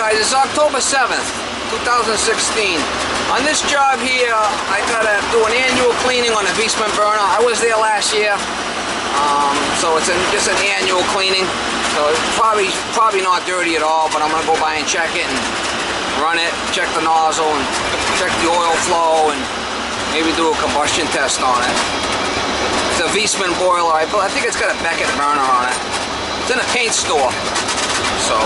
guys, it's October 7th, 2016. On this job here, I gotta do an annual cleaning on the Viessmann burner. I was there last year, so it's just an annual cleaning. So it's probably not dirty at all, but I'm gonna go by and check it and run it, check the nozzle and check the oil flow and maybe do a combustion test on it. It's a Viessmann boiler. I think it's got a Beckett burner on it. It's in a paint store. So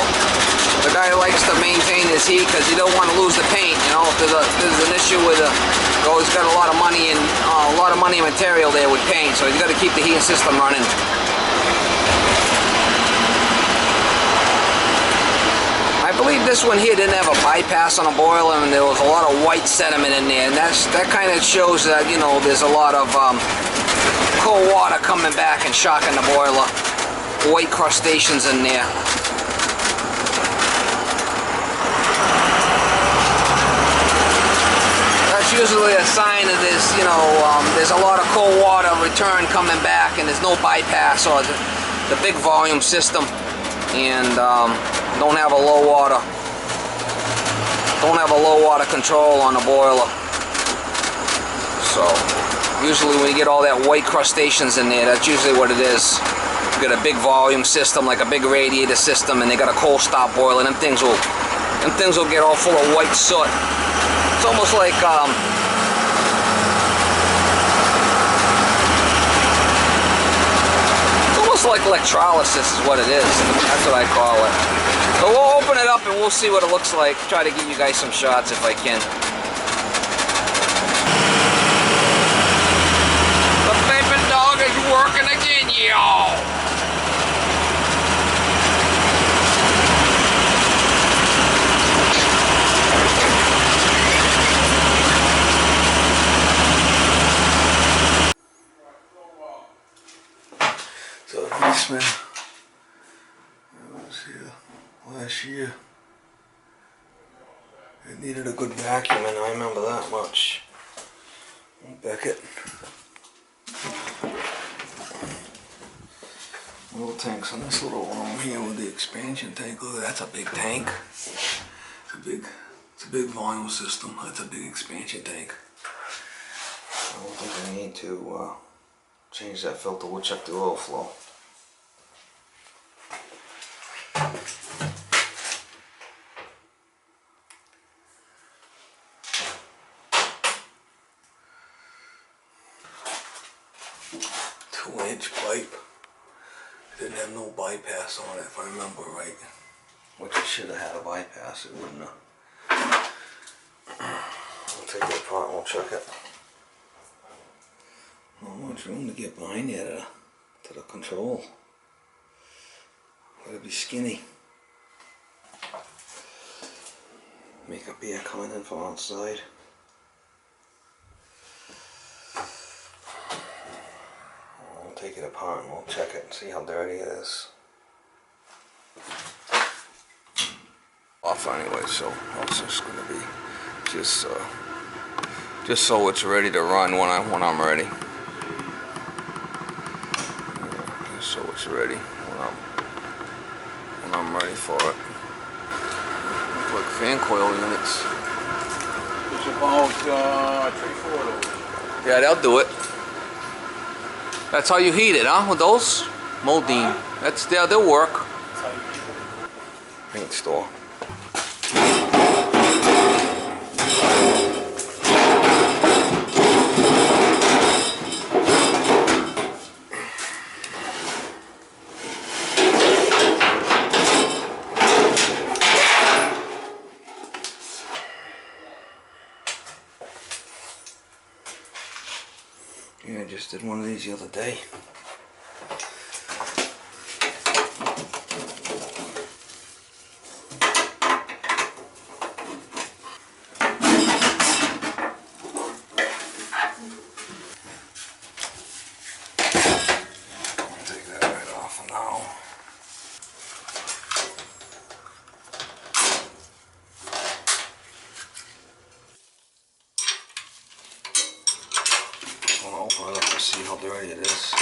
the guy likes to maintain his heat because he don't want to lose the paint. You know, if there's an issue with he's got a lot of money and material there with paint, so he's got to keep the heating system running. I believe this one here didn't have a bypass on a boiler, and there was a lot of white sediment in there, and that kind of shows that, you know, there's a lot of cold water coming back and shocking the boiler. White crustaceans in there. Usually a sign of this, you know, there's a lot of cold water return coming back and there's no bypass or the big volume system, and don't have a low water control on the boiler. So usually when you get all that white crustaceans in there, that's usually what it is. You got a big volume system, like a big radiator system, and they got a cold stop boiler, and them things will get all full of white soot. It's almost like electrolysis is what it is. That's what I call it. So we'll open it up and we'll see what it looks like. Try to give you guys some shots if I can. The vaping dog is working again, y'all. So Viessmann, I was here last year. It needed a good vacuum, and I remember that much. Beckett. Little tanks on this little room here with the expansion tank. Look, that's a big tank. It's a big volume system. That's a big expansion tank. I don't think I need to change that filter. We'll check the oil flow. Two-inch pipe. Didn't have no bypass on it, if I remember right. Which it should have had a bypass. It wouldn't have. We'll take it apart and we'll check it. Not much room to get behind there to the control. Gotta be skinny. Makeup air coming in from outside. We'll take it apart and we'll check it and see how dirty it is. Off anyway, so it's just gonna be just so it's ready to run when I'm ready. So it's ready when I'm ready for it. Look like fan coil units. It's about 3-4 of those. Yeah, they'll do it. That's how you heat it, huh? With those Modine. They'll work. Paint store. Yeah, I just did one of these the other day. Take that right off now. I'll open it up and see how dirty it is.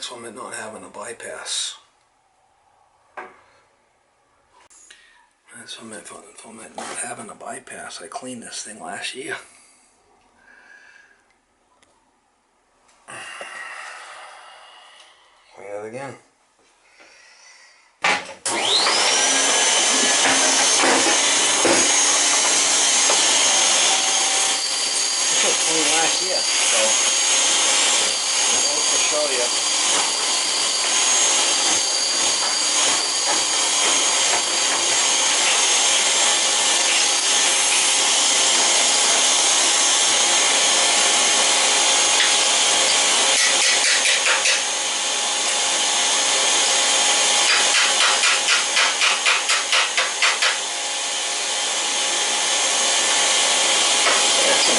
That's from it not having a bypass. That's from it not having a bypass. I cleaned this thing last year. Clean it again. This was cleaned last year, so I'll show you.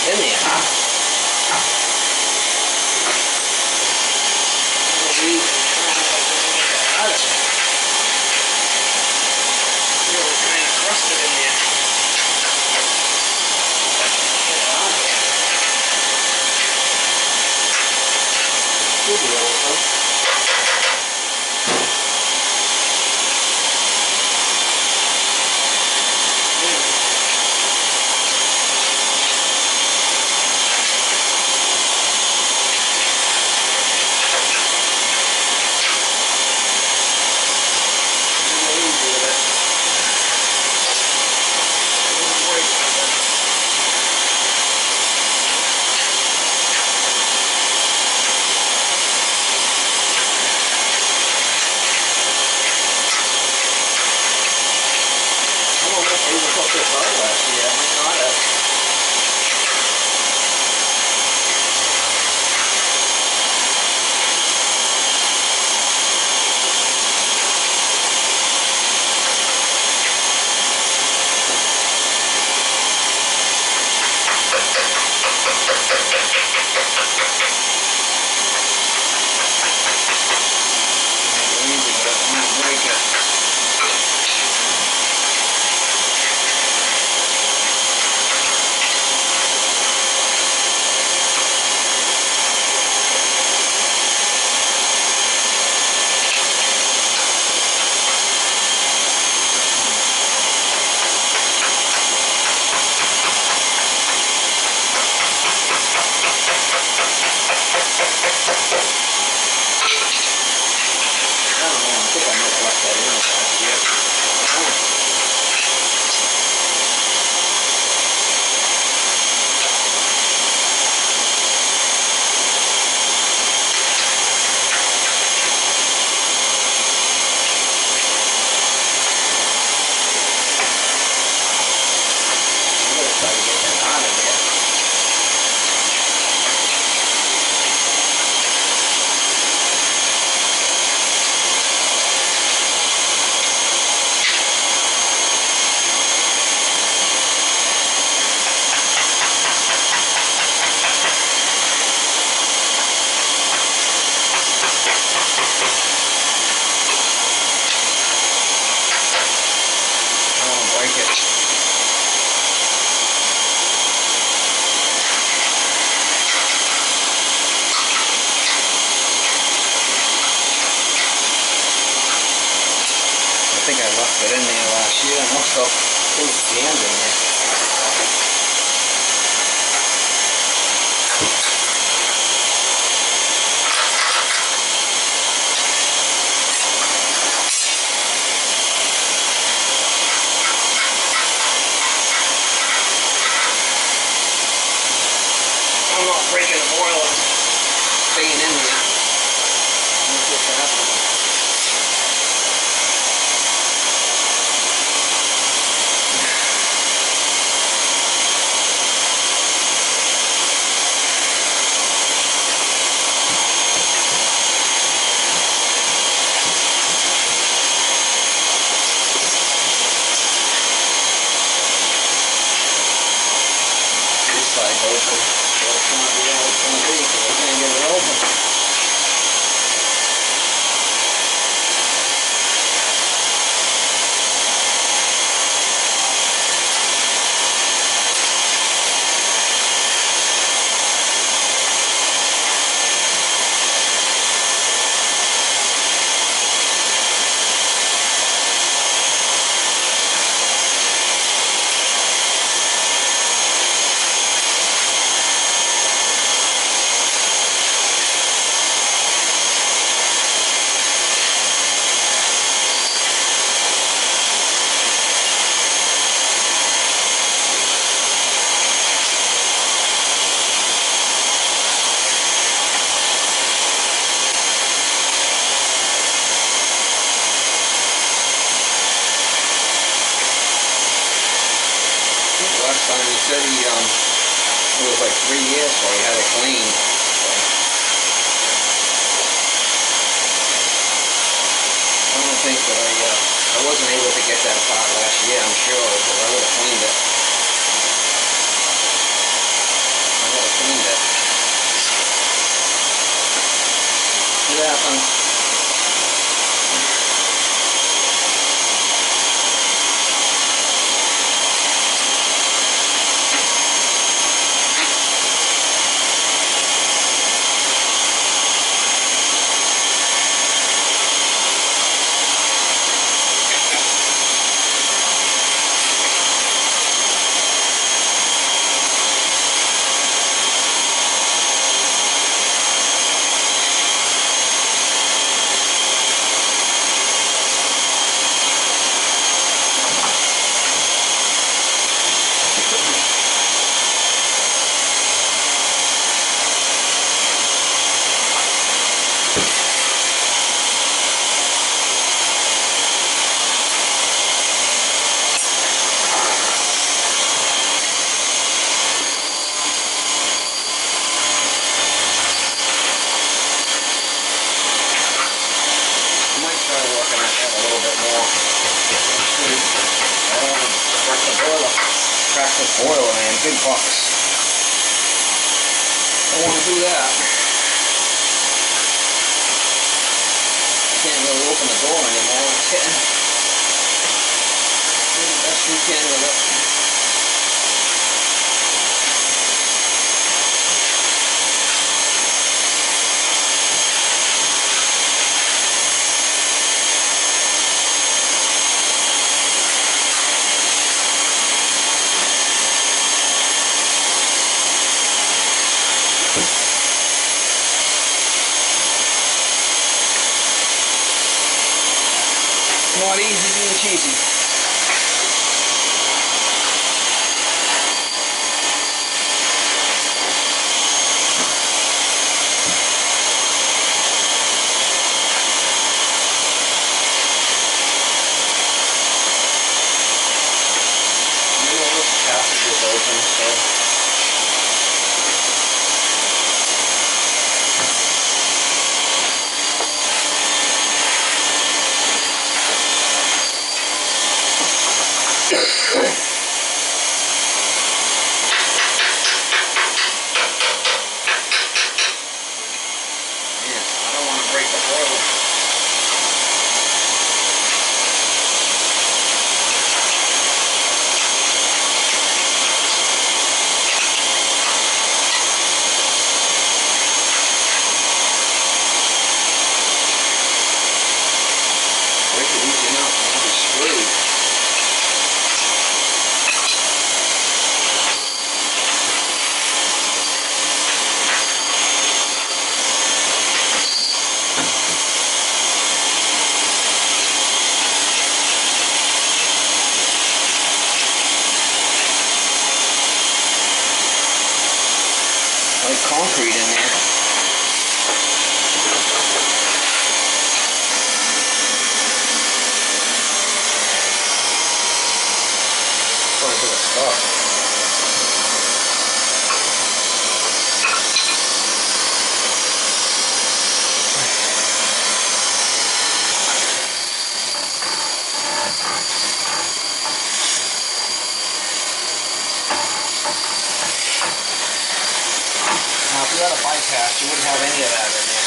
In there. Really kind of crusted in there. Should be able to. I think I left it in there last year and also put sand in there. I'm not breaking the boiler, staying in there. Let's get that. time he said it was like 3 years before he had it cleaned. So, I don't think that I wasn't able to get that apart last year, I'm sure, because I would have cleaned it. I would have cleaned it. It happens. Practice boiler, man, big bucks. Don't want to do that. Can't really open the door anymore. It's hitting. Do the best we can with it. Not easy being cheesy. This passage is open, so. Like concrete in there. Quite a bit of stuff. If you had a bypass, you wouldn't have any of that in there.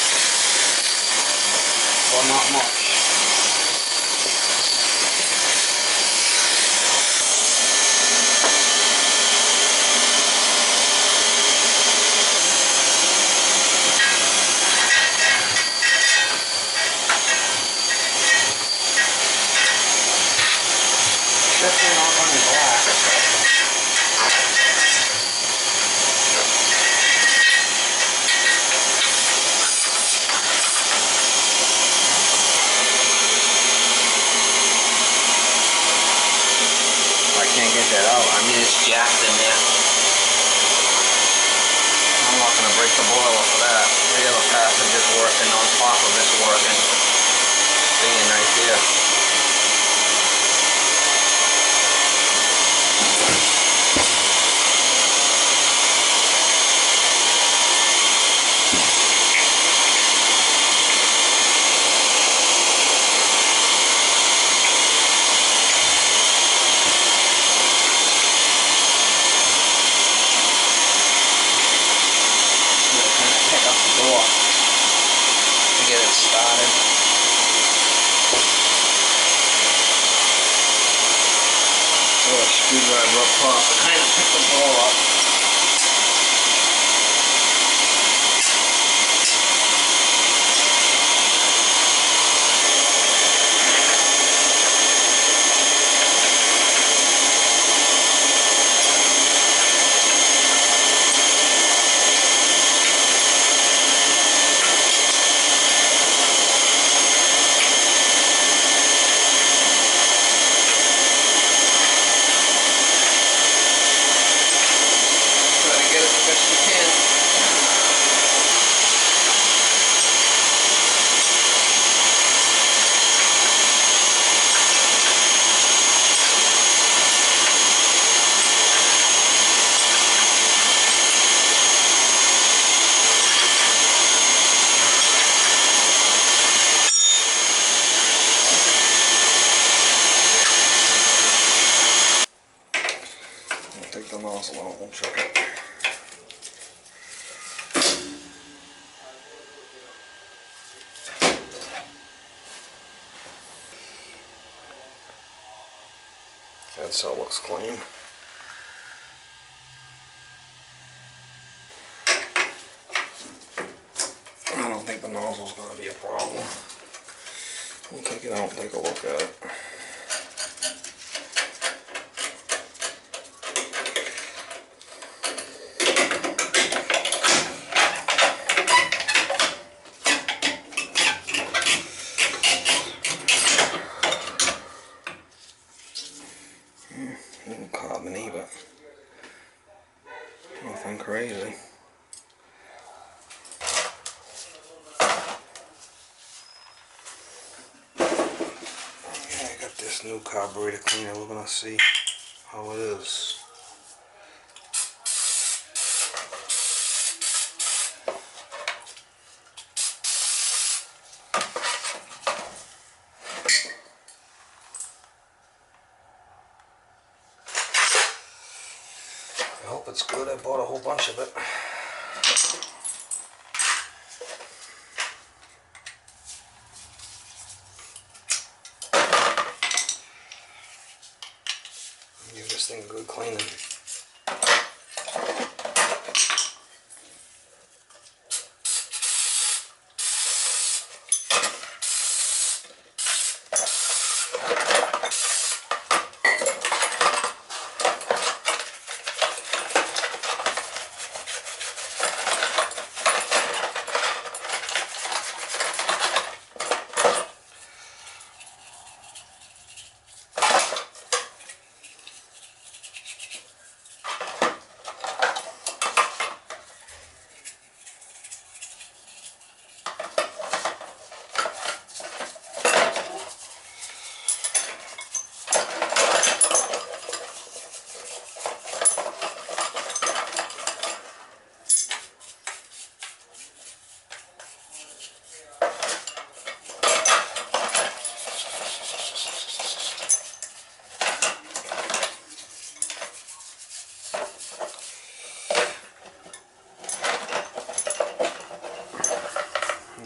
Well, not much. Definitely not running black. Can't get that out. I mean, it's jacked in there. I'm not going to break the boiler for that. The other passage is working on top of this working. Being right there. screwdriver up top to kind of pick the ball up. Take the nozzle out, we'll check it. That cell looks clean. I don't think the nozzle's going to be a problem. We'll take it out and take a look at it. A little carbony, but nothing crazy. I got this new carburetor cleaner. We're gonna see how it is. I hope it's good. I bought a whole bunch of it. Give this thing a good cleaning.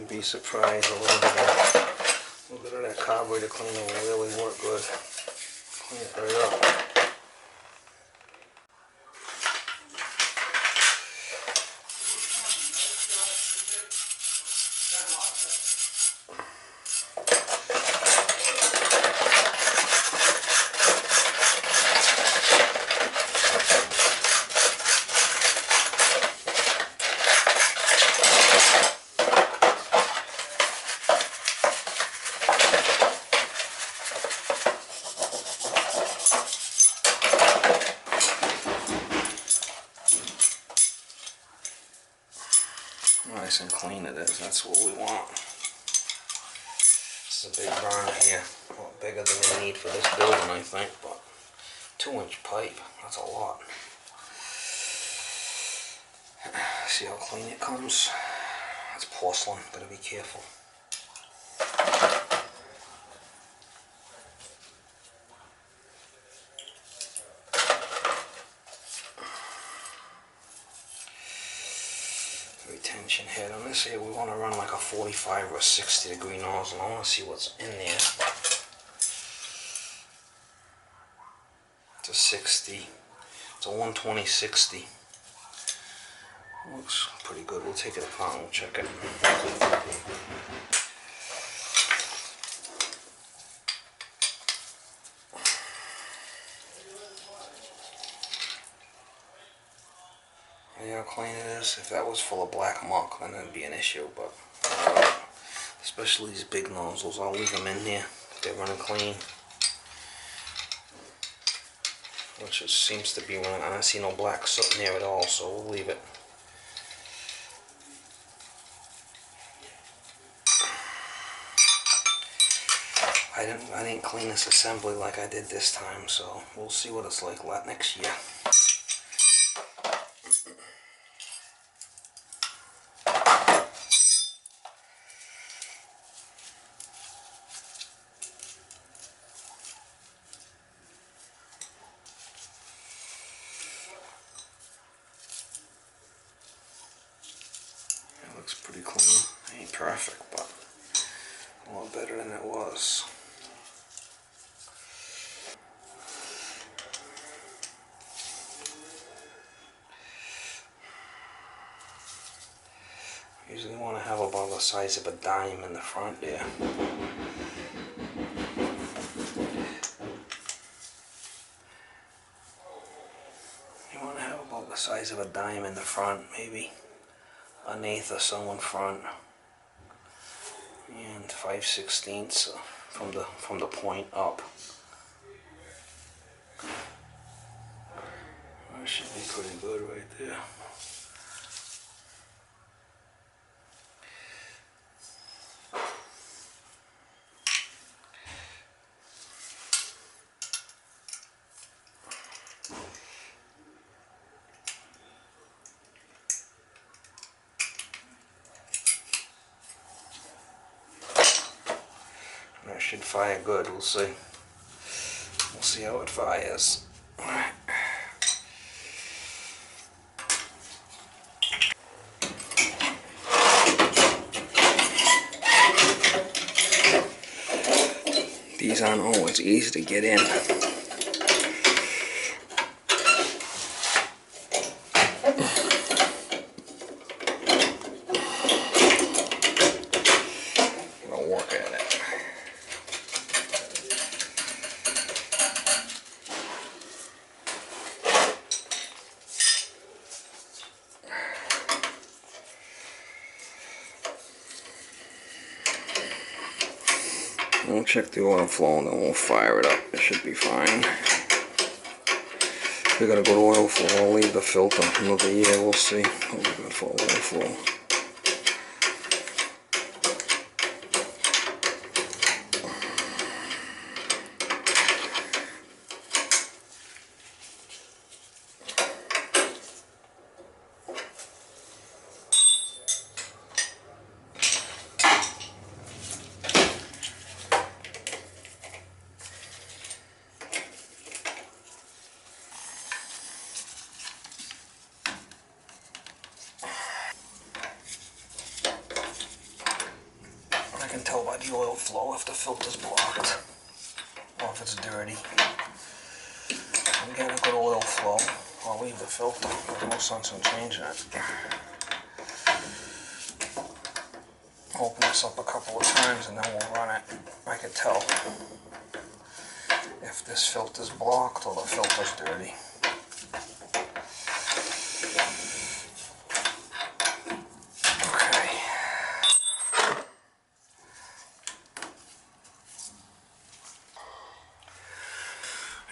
Be surprised a little bit of that carburetor cleaner will really work good. Clean it right up. Nice and clean it is, that's what we want. This is a big burner here, a lot bigger than we need for this building I think, but 2-inch pipe, that's a lot. See how clean it comes? It's porcelain, gotta be careful. Retention head on this here, we want to run like a 45 or a 60 degree nozzle. I want to see what's in there. It's a 60. It's a 120/60. Looks pretty good. We'll take it apart and we'll check it. You know how clean it is? If that was full of black muck, then it'd be an issue, but especially these big nozzles, I'll leave them in here. They're running clean. Which it seems to be running. I don't see no black soot in there at all, so we'll leave it. I didn't clean this assembly like I did this time, so we'll see what it's like next year. It looks pretty clean. Ain't perfect, but a lot better than it was. Usually want to have about the size of a dime in the front there. You want to have about the size of a dime in the front, maybe an eighth or so in front, and 5/16 from the point up. That should be pretty good right there. That should fire good. We'll see. We'll see how it fires. Alright. These aren't always easy to get in. I'll work at it. We'll check the oil flow and then we'll fire it up. It should be fine. If we're gonna go to oil flow, I'll leave the filter another year. We'll see. We'll be good for oil flow. I can tell by the oil flow if the filter's blocked or if it's dirty. I'm getting a good oil flow. I'll leave the filter. There's no sense in changing it. Open this up a couple of times and then we'll run it. I can tell if this filter's blocked or the filter's dirty.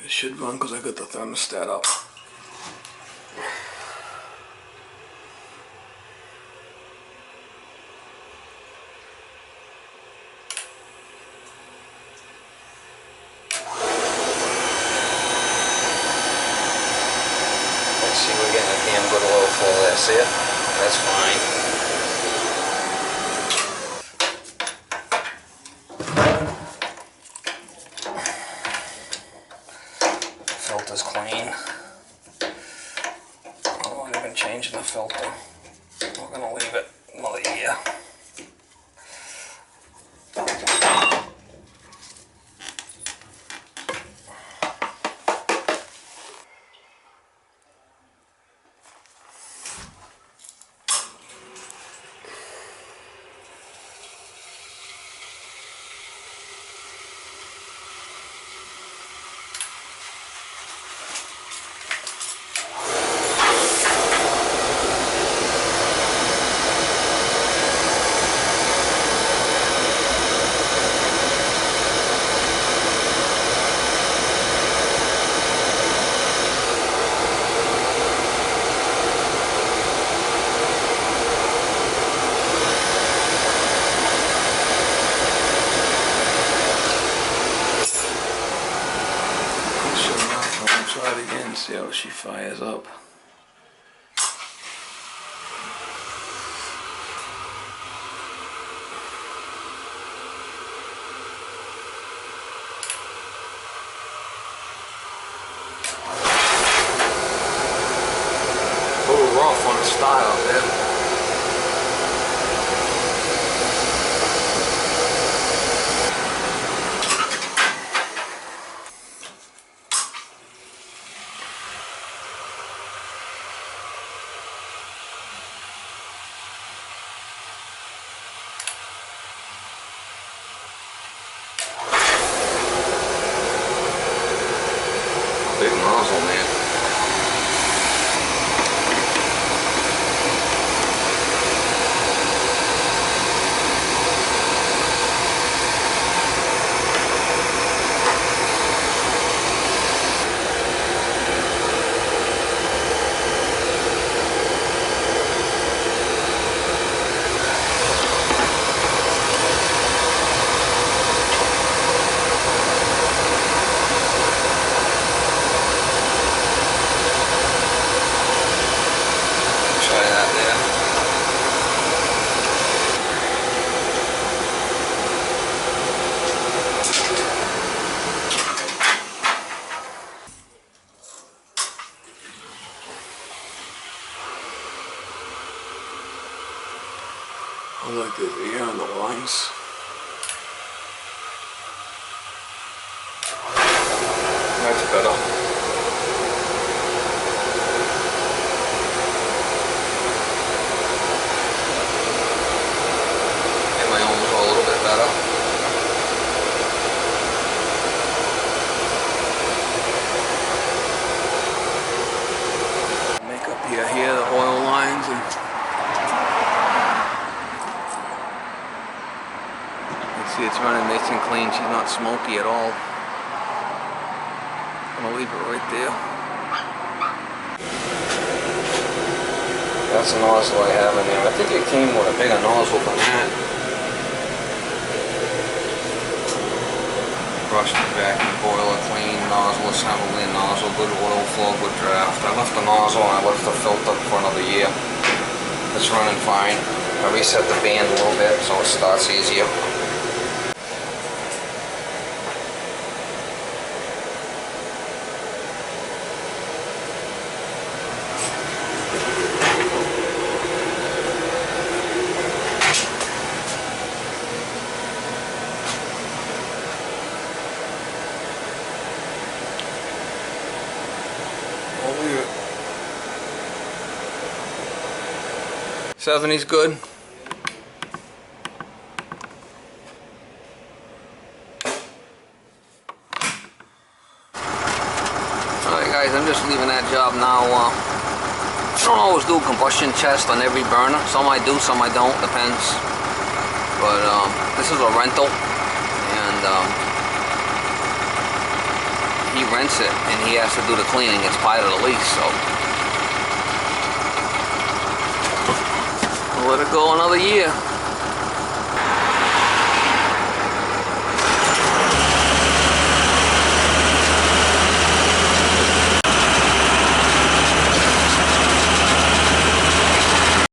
It should run because I got the thermostat up. Let's see, we're getting a damn good oil flow there, see it? That's fine. Filter's clean. I'm not even changing the filter. We're gonna leave it another year. Try it again, see how she fires up. A little rough on the style there. Big nozzle, man. I like this air on the lines. That's better. And my arms are a little bit better. Make up here the oil lines and see, it's running nice and clean. She's not smoky at all. I'm gonna leave it right there. That's the nozzle I have in there. I think it came with a bigger nozzle than that. Brushed the vacuum boiler clean, nozzle assembly, nozzle, good oil flow, good draft. I left the nozzle and I left the filter for another year. It's running fine. I reset the band a little bit so it starts easier. I'll leave it. 70's good. Alright guys, I'm just leaving that job now. I don't always do a combustion test on every burner. Some I do, some I don't, depends. But this is a rental, and he rents it and he has to do the cleaning. It's part of the lease, so I'll let it go another year.